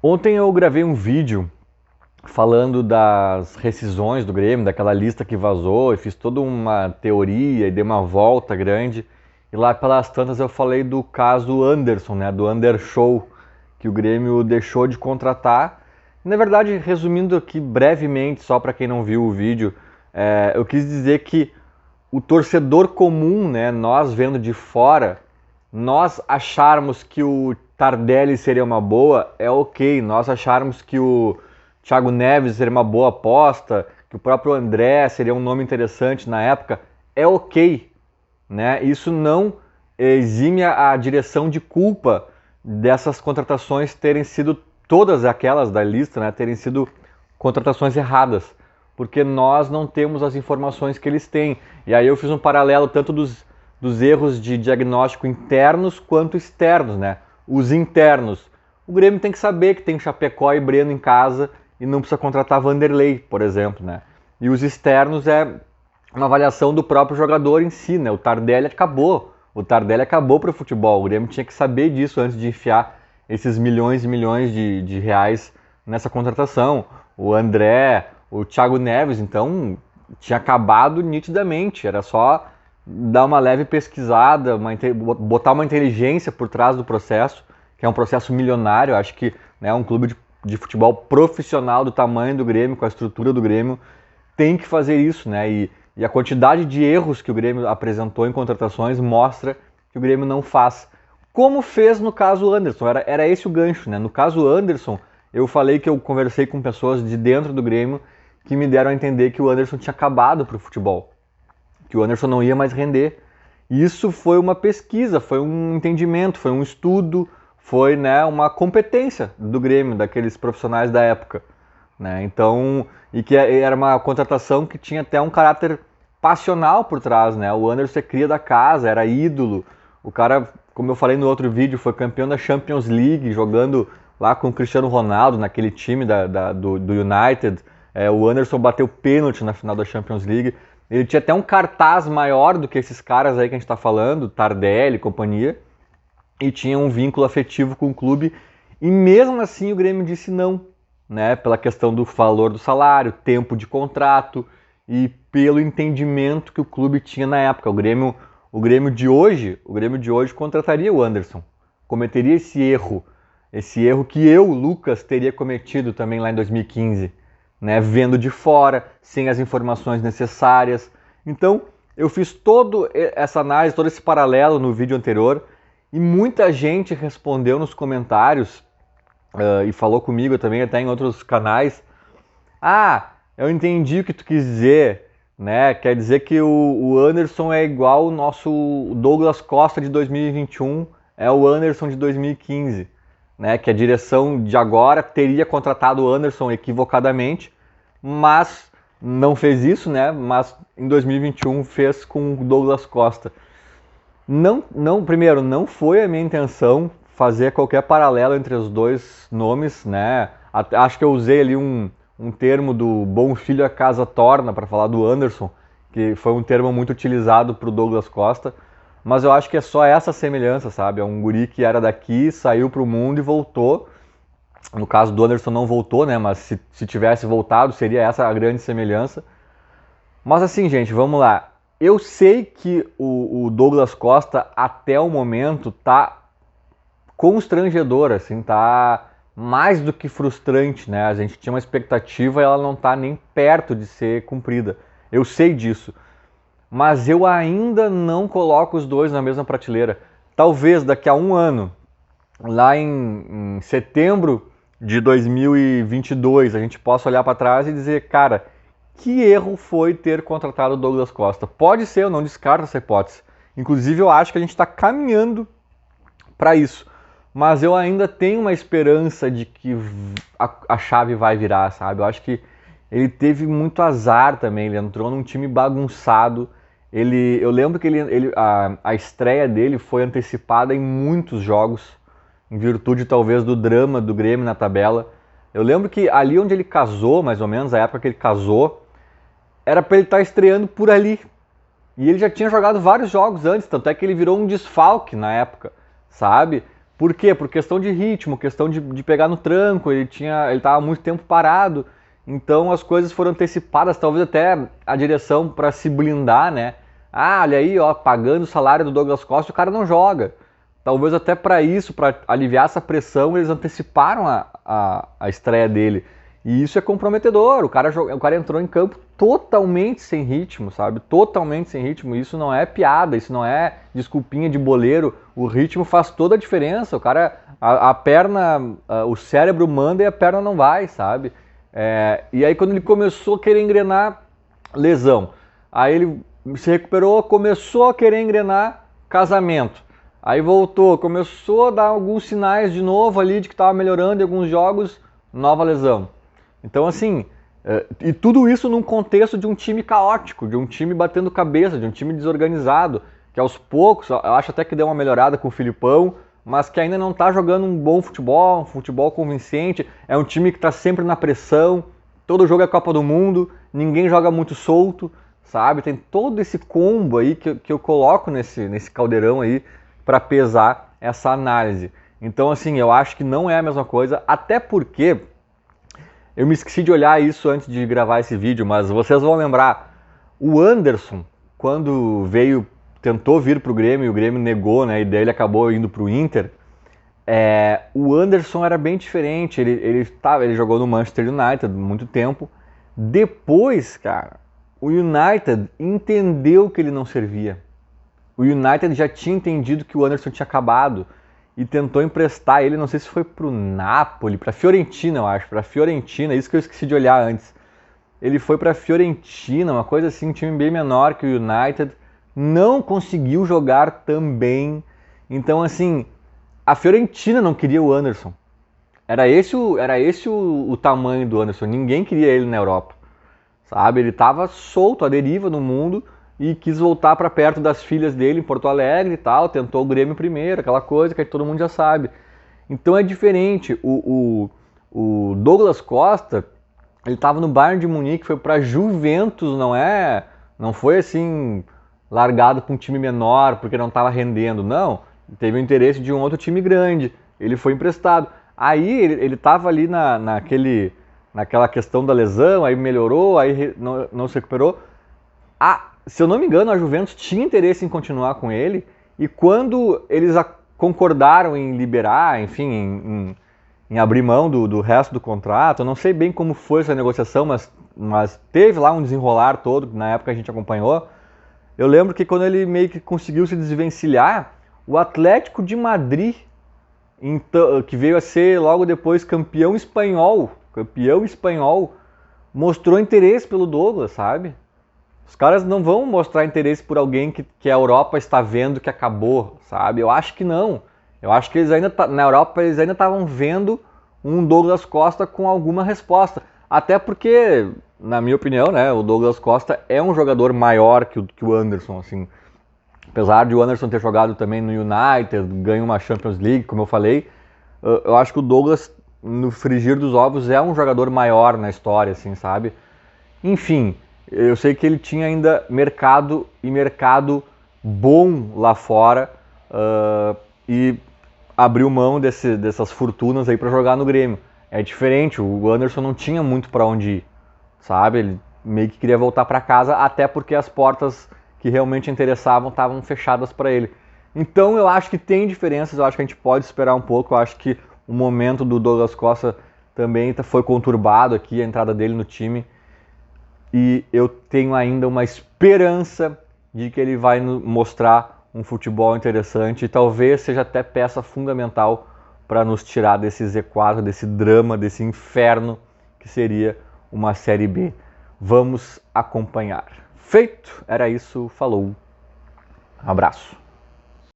Ontem eu gravei um vídeo falando das rescisões do Grêmio, daquela lista que vazou, e fiz toda uma teoria e dei uma volta grande. E lá pelas tantas eu falei do caso Anderson, né, do Undershow, que o Grêmio deixou de contratar. Na verdade, resumindo aqui brevemente, só para quem não viu o vídeo, eu quis dizer que o torcedor comum, né, nós vendo de fora, nós acharmos que o Tardelli seria uma boa, é ok. Nós acharmos que o Thiago Neves seria uma boa aposta, que o próprio André seria um nome interessante na época, é ok, né? Isso não exime a direção de culpa dessas contratações terem sido todas aquelas da lista, né, terem sido contratações erradas, porque nós não temos as informações que eles têm. E aí eu fiz um paralelo tanto dos erros de diagnóstico internos quanto externos, né? Os internos, o Grêmio tem que saber que tem Chapecó e Breno em casa e não precisa contratar Vanderlei, por exemplo, né? E os externos é uma avaliação do próprio jogador em si, né? O Tardelli acabou. O Tardelli acabou para o futebol. O Grêmio tinha que saber disso antes de enfiar esses milhões e milhões de reais nessa contratação. O André, o Thiago Neves, então, tinha acabado nitidamente. Era só dar uma leve pesquisada, botar uma inteligência por trás do processo, que é um processo milionário. Acho que, né, um clube de futebol profissional do tamanho do Grêmio, com a estrutura do Grêmio, tem que fazer isso, né? E a quantidade de erros que o Grêmio apresentou em contratações mostra que o Grêmio não faz. Como fez no caso Anderson, era esse o gancho, né? No caso Anderson, eu falei que eu conversei com pessoas de dentro do Grêmio que me deram a entender que o Anderson tinha acabado para o futebol, que o Anderson não ia mais render. E isso foi uma pesquisa, foi um entendimento, foi um estudo, foi, né, uma competência do Grêmio, daqueles profissionais da época, né? Então, e que era uma contratação que tinha até um caráter passional por trás, né? O Anderson é cria da casa, era ídolo. O cara, como eu falei no outro vídeo, foi campeão da Champions League, jogando lá com o Cristiano Ronaldo, naquele time do United. O Anderson bateu pênalti na final da Champions League. Ele tinha até um cartaz maior do que esses caras aí que a gente está falando, Tardelli e companhia, e tinha um vínculo afetivo com o clube. E mesmo assim o Grêmio disse não, né? Pela questão do valor do salário, tempo de contrato e pelo entendimento que o clube tinha na época. O Grêmio de hoje contrataria o Anderson, cometeria esse erro que eu, Lucas, teria cometido também lá em 2015, né? Vendo de fora, sem as informações necessárias. Então, eu fiz toda essa análise, todo esse paralelo no vídeo anterior, e muita gente respondeu nos comentários e falou comigo também, até em outros canais. Ah, eu entendi o que tu quis dizer, né? Quer dizer que o Anderson é igual o nosso Douglas Costa de 2021, é o Anderson de 2015, né? Que a direção de agora teria contratado o Anderson equivocadamente, mas não fez isso, né? Mas em 2021 fez com o Douglas Costa. Primeiro, não foi a minha intenção fazer qualquer paralelo entre os dois nomes, né? Acho que eu usei ali um termo do bom filho a casa torna para falar do Anderson, que foi um termo muito utilizado para o Douglas Costa, mas eu acho que é só essa semelhança, sabe? É um guri que era daqui, saiu para o mundo e voltou. No caso do Anderson não voltou, né? Mas se tivesse voltado, seria essa a grande semelhança. Mas assim, gente, vamos lá. Eu sei que o Douglas Costa, até o momento, tá constrangedor, assim, tá mais do que frustrante, né? A gente tinha uma expectativa e ela não tá nem perto de ser cumprida. Eu sei disso. Mas eu ainda não coloco os dois na mesma prateleira. Talvez daqui a um ano, lá em setembro de 2022, a gente possa olhar para trás e dizer, cara, que erro foi ter contratado o Douglas Costa. Pode ser, eu não descarto essa hipótese. Inclusive, eu acho que a gente está caminhando para isso. Mas eu ainda tenho uma esperança de que a chave vai virar, sabe? Eu acho que ele teve muito azar também. Ele entrou num time bagunçado. Eu lembro que a estreia dele foi antecipada em muitos jogos, em virtude talvez do drama do Grêmio na tabela. Eu lembro que ali onde ele casou, mais ou menos, a época que ele casou, era para ele estar estreando por ali. E ele já tinha jogado vários jogos antes, tanto é que ele virou um desfalque na época, sabe? Por quê? Por questão de ritmo, questão de pegar no tranco, ele estava muito tempo parado, então as coisas foram antecipadas, talvez até a direção para se blindar, né? Ah, olha aí, ó, pagando o salário do Douglas Costa, o cara não joga. Talvez até para isso, para aliviar essa pressão, eles anteciparam a estreia dele. E isso é comprometedor. O cara entrou em campo totalmente sem ritmo, sabe? Totalmente sem ritmo. Isso não é piada, isso não é desculpinha de boleiro. O ritmo faz toda a diferença. O cara, a perna, o cérebro manda e a perna não vai, sabe? E aí quando ele começou a querer engrenar, lesão. Aí ele se recuperou, começou a querer engrenar, casamento. Aí voltou, começou a dar alguns sinais de novo ali de que estava melhorando em alguns jogos, nova lesão. Então, assim, e tudo isso num contexto de um time caótico, de um time batendo cabeça, de um time desorganizado, que aos poucos, eu acho até que deu uma melhorada com o Filipão, mas que ainda não está jogando um bom futebol, um futebol convincente. É um time que está sempre na pressão, todo jogo é Copa do Mundo, ninguém joga muito solto, sabe? Tem todo esse combo aí que eu coloco nesse caldeirão aí para pesar essa análise. Então, assim, eu acho que não é a mesma coisa, até porque eu me esqueci de olhar isso antes de gravar esse vídeo, mas vocês vão lembrar, o Anderson, quando tentou vir para o Grêmio, e o Grêmio negou, né, e daí ele acabou indo para o Inter, o Anderson era bem diferente, ele jogou no Manchester United muito tempo, depois, cara, o United entendeu que ele não servia. O United já tinha entendido que o Anderson tinha acabado e tentou emprestar ele, não sei se foi pro Napoli, pra Fiorentina, eu acho, pra Fiorentina, isso que eu esqueci de olhar antes. Ele foi pra Fiorentina, uma coisa assim, um time bem menor que o United, não conseguiu jogar tão bem. Então, assim, a Fiorentina não queria o Anderson. Era esse o tamanho do Anderson, ninguém queria ele na Europa, sabe? Ele tava solto, à deriva no mundo, e quis voltar para perto das filhas dele em Porto Alegre e tal, tentou o Grêmio primeiro, aquela coisa que todo mundo já sabe. Então é diferente, o Douglas Costa, ele estava no Bayern de Munique, foi para Juventus, não foi assim largado para um time menor porque não estava rendendo, não, teve o interesse de um outro time grande, ele foi emprestado. Aí ele estava ali naquela questão da lesão, aí melhorou, aí não se recuperou. Se eu não me engano, a Juventus tinha interesse em continuar com ele, e quando eles concordaram em liberar, enfim, em abrir mão do resto do contrato, eu não sei bem como foi essa negociação, mas teve lá um desenrolar todo, que na época a gente acompanhou. Eu lembro que quando ele meio que conseguiu se desvencilhar, o Atlético de Madrid, que veio a ser logo depois campeão espanhol, mostrou interesse pelo Douglas, sabe? Os caras não vão mostrar interesse por alguém que a Europa está vendo que acabou, sabe? Eu acho que não. Eu acho que eles na Europa eles ainda estavam vendo um Douglas Costa com alguma resposta. Até porque, na minha opinião, né, o Douglas Costa é um jogador maior que o Anderson, assim. Apesar de o Anderson ter jogado também no United, ganhou uma Champions League, como eu falei, eu acho que o Douglas, no frigir dos ovos, é um jogador maior na história, assim, sabe? Enfim, eu sei que ele tinha ainda mercado bom lá fora, e abriu mão dessas fortunas aí para jogar no Grêmio. É diferente, o Anderson não tinha muito para onde ir, sabe? Ele meio que queria voltar para casa, até porque as portas que realmente interessavam estavam fechadas para ele. Então eu acho que tem diferenças, eu acho que a gente pode esperar um pouco, eu acho que o momento do Douglas Costa também foi conturbado aqui, a entrada dele no time. E eu tenho ainda uma esperança de que ele vai mostrar um futebol interessante e talvez seja até peça fundamental para nos tirar desse Z4, desse drama, desse inferno que seria uma Série B. Vamos acompanhar. Feito, era isso, falou, abraço.